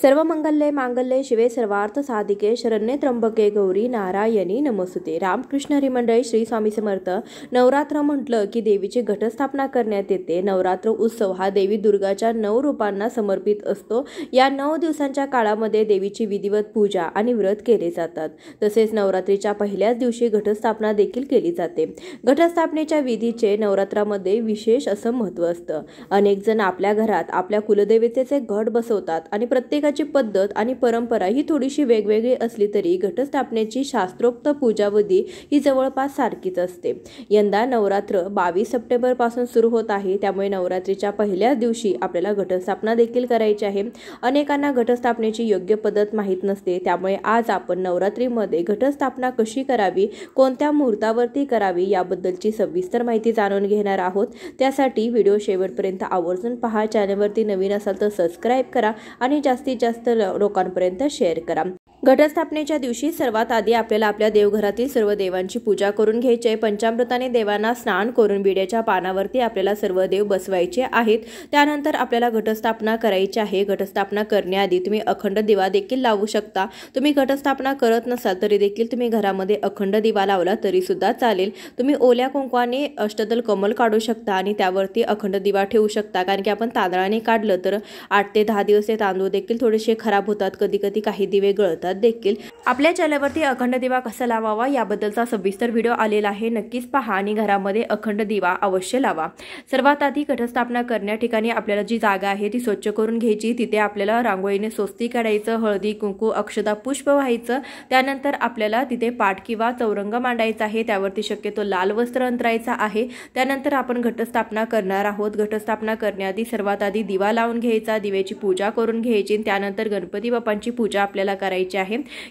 सर्वमंगल्ये मांगल्ये शिवे सर्वार्थ साधिके शरण्ये त्र्यंबके गौरी नारायणी नमोस्तुते। रामकृष्ण हरी मंडळी, श्री स्वामी समर्थ। नवरात्र म्हटलं की देवीची घटस्थापना करण्यात येते। नवरात्र उत्सव हा देवी दुर्गाच्या 9 रूपांना समर्पित असतो। या 9 दिवसांच्या काळामध्ये देवीची विधिवत पूजा आणि व्रत केले जातात। तसेच नवरात्रीच्या पहिल्याच दिवशी घटस्थापना देखील केली जाते। घटस्थापनेच्या विधीचे नवरात्रामध्ये विशेष असं महत्त्व असतं। अनेक जण आपल्या घरात आपल्या कुलदेवतेचे घट बसवतात आणि प्रत्येकाची पद्धत आणि परंपरा ही थोडीशी वेगवेगळी असली तरी घटस्थापनेची शास्त्रोक्त पूजाविधी ही जवळपास सारखीच असते। यंदा नवरात्र 22 सप्टेंबर पासून सुरू होत आहे, त्यामुळे नवरात्रीच्या पहिल्याच दिवशी आपल्याला घटस्थापना देखील करायची आहे। अनेकांना घटस्थापनेची योग्य पद्धत माहीत नसते, त्यामुळे आज आपण नवरात्रीमध्ये घटस्थापना कशी करावी, कोणत्या मुहूर्तावरती करावी याबद्दलची सविस्तर माहिती जाणून घेणार आहोत। त्यासाठी व्हिडिओ शेवटपर्यंत आवर्जून पहा। चॅनलवरती नवीन असाल तर सबस्क्राइब करा आणि जास्तीत जास्त लोकांपर्यंत शेअर करा। घटस्थापनेच्या दिवशी सर्वात आधी आपल्याला आपल्या देवघरातील सर्व देवांची पूजा करून घ्यायची आहे। पंचामृताने देवांना स्नान करून विड्याच्या पानावरती आपल्याला सर्व देव बसवायचे आहेत। त्यानंतर आपल्याला घटस्थापना करायची आहे। घटस्थापना करण्याआधी तुम्ही अखंड दिवा देखील लावू शकता। तुम्ही घटस्थापना करत नसाल तरी देखील तुम्ही घरामध्ये अखंड दिवा लावला तरी सुद्धा चालेल। तुम्ही ओल्या कुंकवाने अष्टदल कमल काढू शकता आणि त्यावरती अखंड दिवा ठेवू शकता, कारण की आपण तांदळाने काढलं तर 8 ते 10 दिवस ते तांदूळ देखील थोडेसे खराब होतात, कधी कधी काही दिवे गळतात देखील। आपल्या चॅनलवरती अखंड दिवा कसा लावावा याबद्दलचा सविस्तर व्हिडिओ आलेला आहे, नक्कीच पहा आणि घरामध्ये अखंड दिवा अवश्य लावा। सर्वात आधी घटस्थापना करण्या ठिकाणी आपल्याला जी जागा आहे ती स्वच्छ करून घ्यायची। तिथे आपल्याला रांगोळीने स्वस्ती काढायचं, हळदी कुंकू अक्षदा पुष्प व्हायचं। त्यानंतर आपल्याला तिथे पाट किंवा चौरंग मांडायचा आहे, त्यावरती शक्यतो लाल वस्त्र अंतरायचा आहे। त्यानंतर आपण घटस्थापना करणार आहोत। घटस्थापना करण्याआधी सर्वात आधी दिवा लावून घ्यायचा, दिव्याची पूजा करून घ्यायची। त्यानंतर गणपती बाप्पांची पूजा आपल्याला करायची आहे।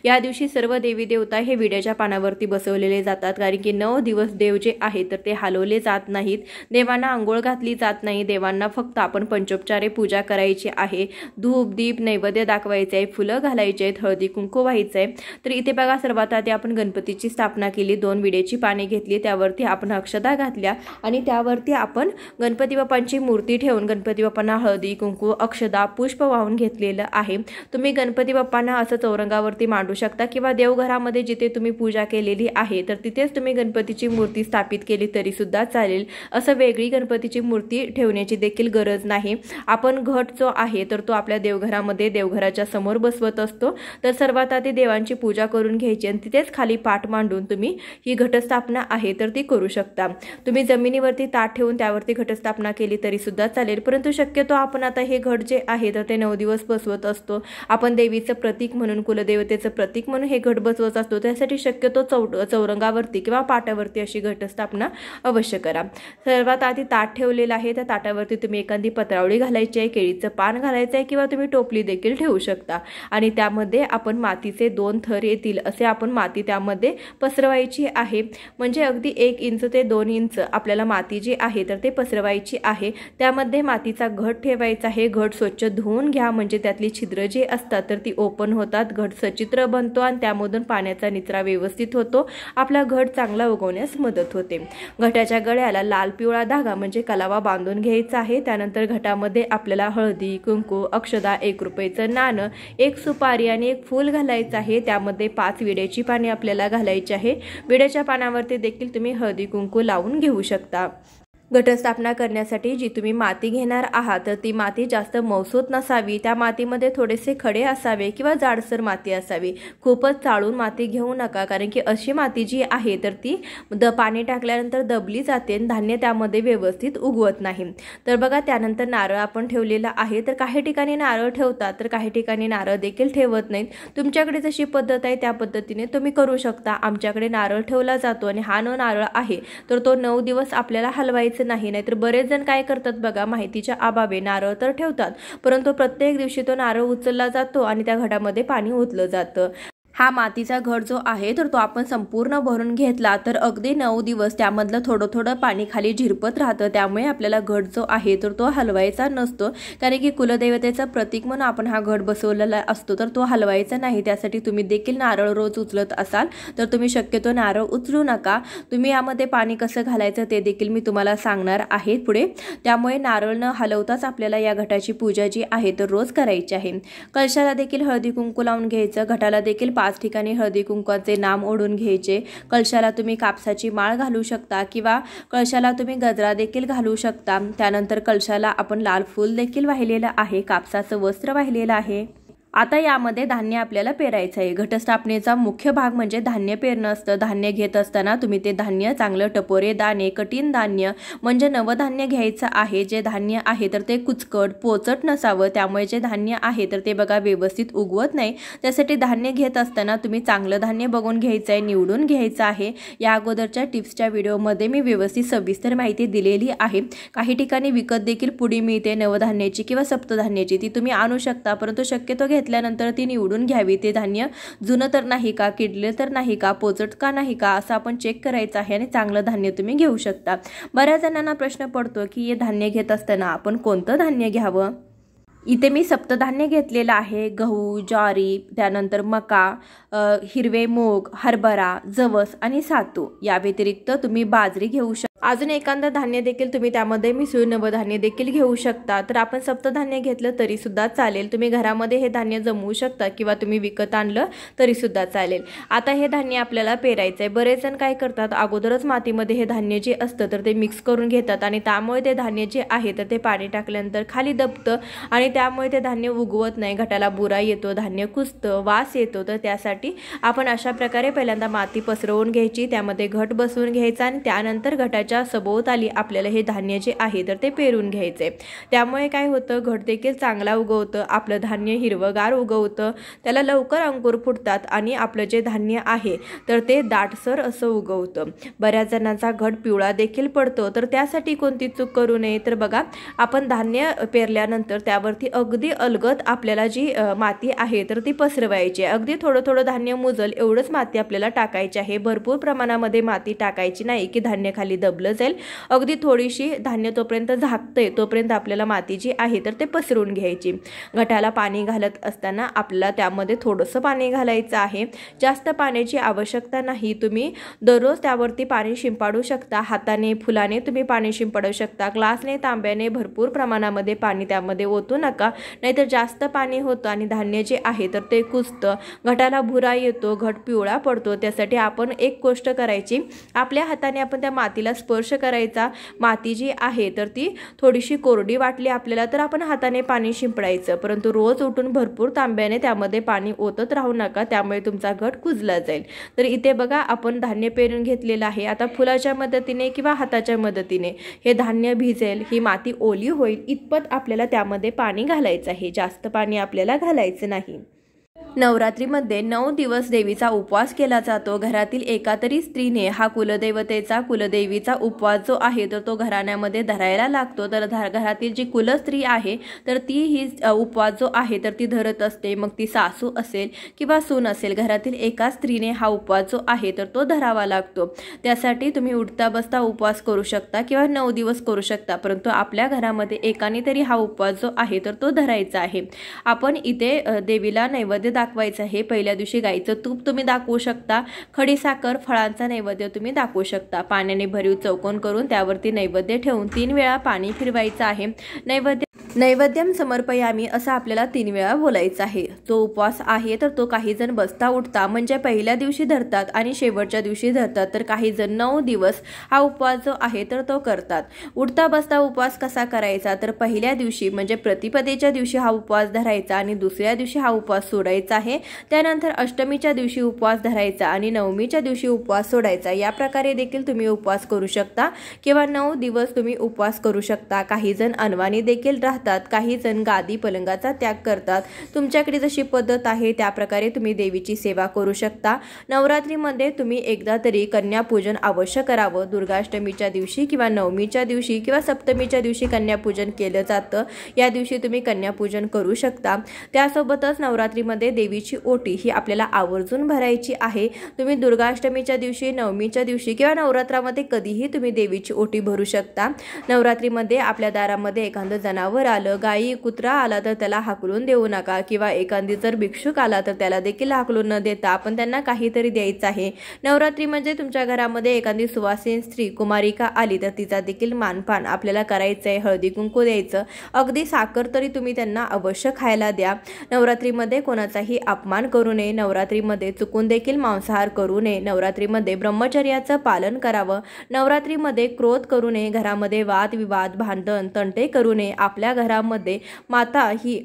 या दिवशी सर्व देवी देवता हे विड्याच्या पानावरती बसवलेले जातात, कारण की 9 दिवस देव जे आहे तर ते हलवले जात नाहीत। देवांना अंघोळ घातली जात नाही। देवांना फक्त आपण पंचोपचारे पूजा करायची आहे। धूप दीप नैवेद्य दाखवायचे आहे, फुलं घालायचे आहेत, हळदी कुंकू व्हायचं आहे। तर इथे बघा, सर्वात आधी आपण गणपतीची स्थापना केली। 2 विड्याची पाने घेतली, त्यावरती आपण अक्षता घातल्या आणि त्यावरती आपण गणपती बाप्पांची मूर्ती ठेवून गणपती बाप्पांना हळदी कुंकू अक्षदा पुष्प वाहून घेतलेलं आहे। तुम्ही गणपती बाप्पांना असं चौरंगावरती मांडू शकता किंवा देवघरामध्ये जिथे तुम्ही पूजा केलेली आहे तर तिथेच तुम्ही गणपतीची मूर्ती स्थापित केली तरी सुद्धा चालेल। असं वेगळी गणपतीची मूर्ती ठेवण्याची देखील गरज नाही। आपण घट जो आहे तर तो आपल्या देवघरामध्ये देवघराच्या समोर बसवत असतो। तर सर्वात आधी देवांची पूजा करून घ्यायची आणि तिथेच खाली पाट मांडून तुम्ही ही घटस्थापना आहे तर ती करू शकता। तुम्ही जमिनीवरती ताट ठेवून त्यावरती घटस्थापना केली तरी सुद्धा चालेल, परंतु शक्यतो आपण आता हे घट जे आहे तर ते 9 दिवस बसवत असतो। आपण देवीचं प्रतीक म्हणून, कुलदेवतेचं प्रतीक म्हणून हे घट बसवत असतो, त्यासाठी शक्यतो चौरंगावरती किंवा पाटावरती अशी घटस्थापना अवश्य करा। सर्वात आधी ताट ठेवलेलं आहे, त्या ताटावरती तुम्ही एखादी पत्रावळी घालायची आहे, केळीचं पान घालायचं आहे किंवा तुम्ही टोपली देखील ठेवू शकता आणि त्यामध्ये आपण मातीचे 2 थर येतील असे आपण माती त्यामध्ये पसरवायची आहे। म्हणजे अगदी 1 इंच ते 2 इंच आपल्याला माती जी आहे तर ते पसरवायची आहे। त्यामध्ये मातीचा घट ठेवायचा आहे। घट स्वच्छ धुवून घ्या, म्हणजे त्यातली छिद्र जी असतात तर ती ओपन होतात, घट सचित्र बनतो आणि त्यामधून पाण्याचा निचरा व्यवस्थित होतो। आपला घट चांगला उगवण्यास मदत होते। घटाच्या गळ्याला लाल पिवळा धागा म्हणजे कलावा बांधून घ्यायचा आहे। त्यानंतर घटामध्ये आपल्याला हळदी कुंकू अक्षदा, 1 रुपयाचं नाणं, 1 सुपारी आणि 1 फूल घालायचं आहे। त्यामध्ये 5 विड्याची पाने आपल्याला घालायची आहे। विड्याच्या पानावरती देखील तुम्ही हळदी कुंकू लावून घेऊ शकता। घटस्थापना करण्यासाठी जी तुम्ही माती घेणार आहात तर ती माती जास्त मौसूत नसावी। त्या मातीमध्ये थोडेसे खडे असावे किंवा जाडसर माती असावी। खूपच चाळून माती घेऊ नका, कारण की अशी माती जी आहे तर ती पाणी टाकल्यानंतर दबली जाते आणि धान्य त्यामध्ये व्यवस्थित उगवत नाही। तर बघा, त्यानंतर नारळ आपण ठेवलेला आहे। तर काही ठिकाणी नारळ ठेवतात तर काही ठिकाणी नारळ देखील ठेवत नाहीत। तुमच्याकडे जशी पद्धत आहे त्या पद्धतीने तुम्ही करू शकता। आमच्याकडे नारळ ठेवला जातो आणि हा नारळ आहे तर तो 9 दिवस आपल्याला हलवायचा नाही। नाहीतर बरेच जण काय करतात बघा, माहितीच्या अभावी नारळ तर ठेवतात, परंतु प्रत्येक दिवशी तो नारळ उचलला जातो आणि त्या घटामध्ये पाणी ओतलं जातं। हा मातीचा घट जो आहे तर तो आपण संपूर्ण भरून घेतला तर अगदी 9 दिवस त्यामधलं थोडं थोडं पाणी खाली झिरपत राहतं, त्यामुळे आपल्याला घट जो आहे तर तो हलवायचा नसतो, कारण की कुलदैवतेचं प्रतीक म्हणून आपण हा घट बसवलेला असतो, तर तो हलवायचा नाही। त्यासाठी तुम्ही देखील नारळ रोज उचलत असाल तर तुम्ही शक्यतो नारळ उचलू नका। तुम्ही यामध्ये पाणी कसं घालायचं ते देखील मी तुम्हाला सांगणार आहे पुढे, त्यामुळे नारळ न हलवताच आपल्याला या घटाची पूजा जी आहे तर रोज करायची आहे। कलशाला देखील हळदी कुंकू लावून घ्यायचं, घटाला देखील 5 ठिकाणी हळदी कुंकवाचे नाम ओढून घ्यायचे। कलशाला तुम्ही कापसाची माळ घालू शकता किंवा कलशाला तुम्ही गजरा देखील घालू शकता। त्यानंतर कलशाला आपण लाल फूल देखील वाहिलेलं आहे, कापसाचं वस्त्र वाहिलेलं आहे। आता यामध्ये धान्य आपल्याला पेरायचं आहे। घटस्थापनेचा मुख्य भाग म्हणजे धान्य पेरणं असतं। धान्य घेत असताना तुम्ही ते धान्य चांगलं टपोरे दाणे, कठीण धान्य म्हणजे नवधान्य घ्यायचं आहे। जे धान्य आहे तर ते कुचकट पोचट नसावं, त्यामुळे जे धान्य आहे तर ते बघा व्यवस्थित उगवत नाही, त्यासाठी धान्य घेत असताना तुम्ही चांगलं धान्य बघून घ्यायचं आहे, निवडून घ्यायचं आहे। या अगोदरच्या टिप्सच्या व्हिडिओमध्ये मी व्यवस्थित सविस्तर माहिती दिलेली आहे। काही ठिकाणी विकत देखील पुडी मिळते नवधान्याची किंवा सप्तधान्याची, ती तुम्ही आणू शकता, परंतु शक्यतो घेतल्यानंतर ती निवडून घ्यावी। ते धान्य जुनं तर नाही का, किडले तर नाही का, पोचट का नाही का असं आपण चेक करायचं आहे आणि चांगलं धान्य तुम्ही घेऊ शकता। बऱ्याच जणांना प्रश्न पडतो की हे धान्य घेत असताना आपण कोणतं धान्य घ्यावं। इथे मी सप्तधान्य घेतलेलं आहे, गहू, ज्वारी, त्यानंतर मका, हिरवे मूग, हरभरा, जवस आणि सातू। या व्यतिरिक्त तुम्ही बाजरी घेऊ शकता, अजून एखादं धान्य देखील तुम्ही त्यामध्ये मिसळून नवधान्य देखील घेऊ शकता। तर आपण सप्तधान्य घेतलं तरी सुद्धा चालेल, तुम्ही घरामध्ये हे धान्य जमवू शकता किंवा तुम्ही विकत आणलं तरी सुद्धा चालेल। आता हे धान्य आपल्याला पेरायचं आहे। बरेच जण काय करतात, अगोदरच मातीमध्ये हे धान्य जे असतं तर ते मिक्स करून घेतात आणि त्यामुळे ते धान्य जे आहे तर ते पाणी टाकल्यानंतर खाली दबतं आणि त्यामुळे ते धान्य उगवत नाही, घटाला बुरा येतो, धान्य कुजतं, वास येतो। तर त्यासाठी आपण अशा प्रकारे पहिल्यांदा माती पसरवून घ्यायची, त्यामध्ये घट बसवून घ्यायचा आणि त्यानंतर घटाच्या सभोवताली आपल्याला हे धान्य जे आहे तर ते पेरून घ्यायचे। त्यामुळे काय होतं, घट देखील चांगला उगवतं, आपलं धान्य हिरवगार उगवतं, त्याला लवकर अंकुर फुटतात आणि आपलं जे धान्य आहे तर ते दाटसर असं उगवतं। बऱ्याच जणांचा घट पिवळा देखील पडतो, तर त्यासाठी कोणती चूक करू नये। तर बघा, आपण धान्य पेरल्यानंतर त्यावरती अगदी अलगद आपल्याला जी माती आहे तर ती पसरवायची। अगदी थोडं थोडं धान्य मुजल एवढंच माती आपल्याला टाकायची आहे, भरपूर प्रमाणामध्ये माती टाकायची नाही की धान्य खाली दबलं जाईल। अगदी थोडीशी धान्य तोपर्यंत झाकते तोपर्यंत आपल्याला माती जी आहे तर ते पसरून घ्यायची। घटाला पाणी घालत असताना आपल्याला त्यामध्ये थोडंसं पाणी घालायचं आहे, जास्त पाण्याची आवश्यकता नाही। तुम्ही दररोज त्यावरती पाणी शिंपाडू शकता, हाताने फुलाने तुम्ही पाणी शिंपाडू शकता, ग्लासने तांब्याने भरपूर प्रमाणामध्ये पाणी त्यामध्ये ओतू नका, नाहीतर जास्त पाणी होतं आणि धान्य जे आहे तर ते कुजतं, घटाला भुरा येतो, घट पिवळा पडतो। त्यासाठी आपण एक गोष्ट करायची, आपल्या हाताने आपण त्या मातीला स्पर्श करायचा। माती जी आहे तर ती थोडीशी कोरडी वाटली आपल्याला तर आपण हाताने पाणी शिंपडायचं, परंतु रोज उठून भरपूर तांब्याने त्यामध्ये पाणी ओतत राहू नका, त्यामुळे तुमचा घट कुजला जाईल। तर इथे बघा, आपण धान्य पेरून घेतलेलं आहे। आता फुलाच्या मदतीने किंवा हाताच्या मदतीने हे धान्य भिजेल, ही माती ओली होईल इतपत आपल्याला त्यामध्ये पाणी घालायचं आहे, जास्त पाणी आपल्याला घालायचं नाही। नवरात्रीमध्ये 9 दिवस देवीचा उपवास केला जातो। घरातील एका तरी स्त्रीने हा कुलदेवतेचा कुलदेवीचा उपवास जो आहे तर तो घराण्यामध्ये धरायला लागतो। तर घरातील जी कुलस्त्री आहे तर ती ही उपवास जो आहे तर ती धरत असते, मग ती सासू असेल किंवा सून असेल, घरातील एका स्त्रीने हा उपवास जो आहे तर तो धरावा लागतो। त्यासाठी तुम्ही उठता बसता उपवास करू शकता किंवा 9 दिवस करू शकता, परंतु आपल्या घरामध्ये एकाने तरी हा उपवास जो आहे तर तो धरायचा आहे। आपण इथे देवीला नैवेद्य दाखवायचं आहे। पहिल्या दिवशी गाईचं तूप तुम्ही दाखवू शकता, खडीसाखर, फळांचा नैवेद्य तुम्ही दाखवू शकता। पाण्याने भरीव चौकोन करून त्यावरती नैवेद्य ठेवून 3 वेळा पाणी फिरवायचं आहे। नैवेद्यम समर्पयामी असं आपल्याला 3 वेळा बोलायचं आहे। जो उपवास आहे तर तो काही जण बसता उठता म्हणजे पहिल्या दिवशी धरतात आणि शेवटच्या दिवशी धरतात, तर काही जण 9 दिवस हा उपवास जो आहे तर तो करतात। उठता बसता उपवास कसा करायचा, तर पहिल्या दिवशी म्हणजे प्रतिपदेच्या दिवशी हा उपवास धरायचा आणि दुसऱ्या दिवशी हा उपवास सोडायचा आहे। त्यानंतर अष्टमीच्या दिवशी उपवास धरायचा आणि नवमीच्या दिवशी उपवास सोडायचा। या प्रकारे देखील तुम्ही उपवास करू शकता किंवा 9 दिवस तुम्ही उपवास करू शकता। काही जण अनवाणी देखील राहतात, राहतात, काही जण गादी पलंगाचा त्याग करतात. तुमच्याकडे जशी पद्धत आहे त्या प्रकारे तुम्ही देवीची सेवा करू शकता. नवरात्रीमध्ये तुम्ही एकदा तरी कन्यापूजन अवश्य करावं. दुर्गाष्टमीच्या दिवशी किंवा नवमीच्या दिवशी किंवा सप्तमीच्या दिवशी कन्यापूजन केलं जातं. या दिवशी तुम्ही कन्यापूजन करू शकता. त्यासोबतच नवरात्रीमध्ये देवीची ओटी ही आपल्याला आवर्जून भरायची आहे. तुम्ही दुर्गाष्टमीच्या दिवशी, नवमीच्या दिवशी किंवा नवरात्रामध्ये कधीही तुम्ही देवीची ओटी भरू शकता. नवरात्रीमध्ये आपल्या दारामध्ये एखादं जनावर आलं, गाई कुत्रा आला तर त्याला हाकलून देऊ नका, किंवा एखादी जर भिक्षुक आला तर त्याला देखील हाकलून न देता आपण त्यांना काहीतरी द्यायचं आहे. नवरात्री म्हणजे तुमच्या घरामध्ये एखादी सुवासीन स्त्री कुमारिका आली तर तिचा देखील मानपान आपल्याला करायचं आहे. हळदी कुंकू द्यायचं, अगदी साखर तरी तुम्ही त्यांना अवश्य खायला द्या. नवरात्रीमध्ये कोणाचाही अपमान करू नये. नवरात्रीमध्ये चुकून देखील मांसाहार करू नये. नवरात्रीमध्ये ब्रह्मचर्याचं पालन करावं. नवरात्रीमध्ये क्रोध करू नये. घरामध्ये वादविवाद, भांडण, तंटे करू नये. आपल्या घरामध्ये माता ही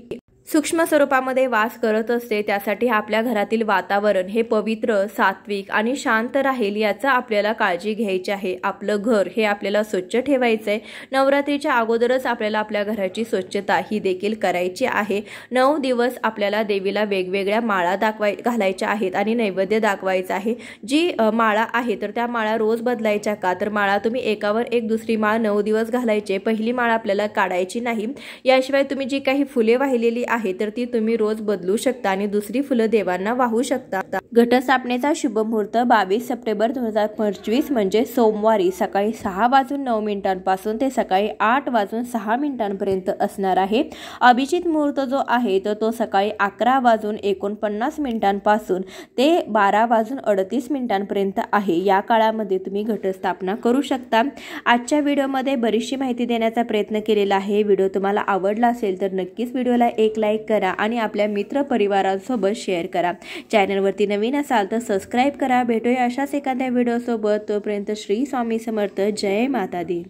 सूक्ष्म स्वरूपामध्ये वास करत असते. त्यासाठी आपल्या घरातील वातावरण हे पवित्र, सात्विक आणि शांत राहील याचा आपल्याला काळजी घ्यायची आहे. आपलं घर हे आपल्याला स्वच्छ ठेवायचं आहे. नवरात्रीच्या अगोदरच आपल्याला आपल्या घराची स्वच्छता ही देखील करायची आहे. 9 दिवस आपल्याला देवीला वेगवेगळ्या माळा घालायच्या आहेत आणि नैवेद्य दाखवायचा आहे. जी माळा आहे तर त्या माळा रोज बदलायच्या का, तर माळा तुम्ही एकावर एक दुसरी माळ 9 दिवस घालायचे. पहिली माळ आपल्याला काढायची नाही. याशिवाय तुम्ही जी काही फुले वाहिलेली आहे तर ती तुम्ही रोज बदलू शकता आणि दुसरी फुलं देवांना वाहू शकता. घटस्थापनेचा शुभ मुहूर्त 22 सप्टेंबर 2025 म्हणजे सोमवारी सकाळी 6:09 पासून ते सकाळी 8:06 पर्यंत असणार आहे. अभिजित मुहूर्त जो आहे तर तो सकाळी 11:49 पासून ते 12:38 पर्यंत आहे. या काळामध्ये तुम्ही घटस्थापना करू शकता. आजच्या व्हिडिओमध्ये बरीचशी माहिती देण्याचा प्रयत्न केलेला आहे. व्हिडिओ तुम्हाला आवडला असेल तर नक्कीच व्हिडिओला एक लाईक करा आणि आपल्या मित्र परिवारांसोबत शेअर करा. चॅनलवरती नवीन असाल तर सबस्क्राईब करा. भेटूया अशाच एखाद्या व्हिडिओसोबत. तोपर्यंत श्री स्वामी समर्थ. जय माता दी.